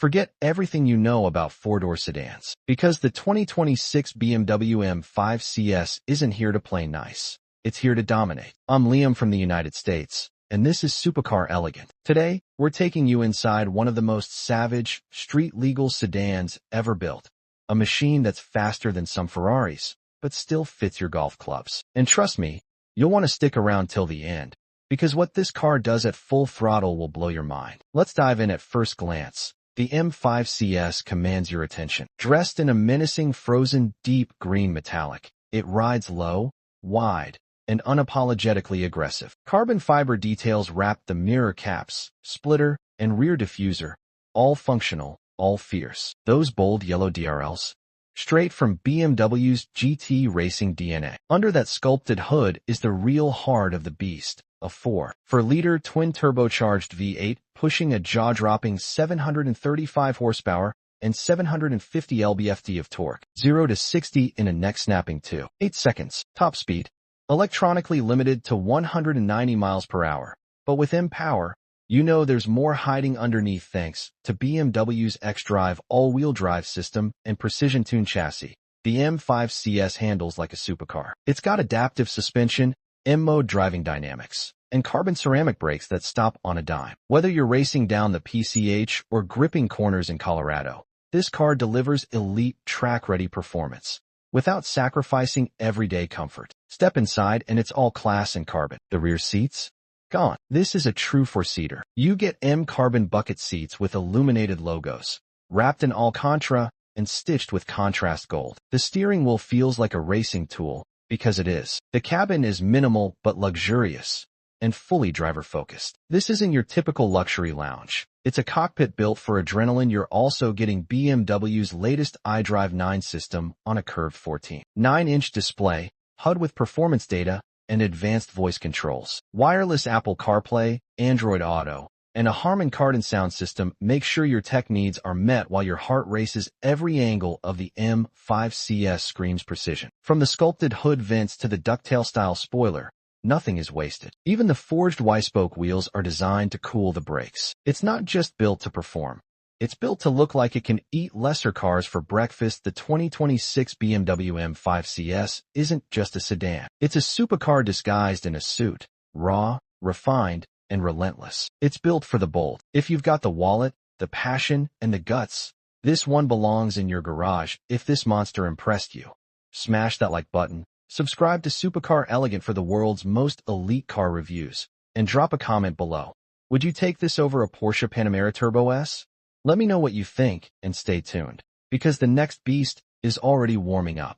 Forget everything you know about four-door sedans, because the 2026 BMW M5 CS isn't here to play nice. It's here to dominate. I'm Liam from the United States, and this is Supercar Elegant. Today, we're taking you inside one of the most savage, street-legal sedans ever built. A machine that's faster than some Ferraris, but still fits your golf clubs. And trust me, you'll want to stick around till the end, because what this car does at full throttle will blow your mind. Let's dive in at first glance. The M5 CS commands your attention. Dressed in a menacing frozen deep green metallic, it rides low, wide, and unapologetically aggressive. Carbon fiber details wrap the mirror caps, splitter, and rear diffuser, all functional, all fierce. Those bold yellow DRLs, straight from BMW's GT racing DNA. Under that sculpted hood is the real heart of the beast, a 4.4-liter twin-turbocharged V8 pushing a jaw-dropping 735 horsepower and 750 lb-ft of torque. 0 to 60 in a neck-snapping 2.8 seconds. Top speed, electronically limited to 190 miles per hour. But with M-Power, you know there's more hiding underneath thanks to BMW's xDrive all-wheel drive system and precision-tuned chassis. The M5 CS handles like a supercar. It's got adaptive suspension, M-mode driving dynamics, and carbon ceramic brakes that stop on a dime. Whether you're racing down the PCH or gripping corners in Colorado, this car delivers elite track-ready performance without sacrificing everyday comfort. Step inside and it's all class and carbon. The rear seats? Gone. This is a true four-seater. You get M-carbon bucket seats with illuminated logos, wrapped in Alcantara and stitched with contrast gold. The steering wheel feels like a racing tool, because it is. The cabin is minimal but luxurious and fully driver-focused. This isn't your typical luxury lounge. It's a cockpit built for adrenaline. You're also getting BMW's latest iDrive 9 system on a curved 14.9-inch display, HUD with performance data and advanced voice controls. Wireless Apple CarPlay, Android Auto, and a Harman Kardon sound system make sure your tech needs are met while your heart races. Every angle of the M5 CS screams precision. From the sculpted hood vents to the ducktail-style spoiler, nothing is wasted. Even the forged Y-spoke wheels are designed to cool the brakes. It's not just built to perform. It's built to look like it can eat lesser cars for breakfast. The 2026 BMW M5 CS isn't just a sedan. It's a supercar disguised in a suit, raw, refined, and relentless. It's built for the bold. If you've got the wallet, the passion, and the guts, this one belongs in your garage. If this monster impressed you, smash that like button, subscribe to Supercar Elegant for the world's most elite car reviews, and drop a comment below. Would you take this over a Porsche Panamera Turbo S? Let me know what you think, and stay tuned, because the next beast is already warming up.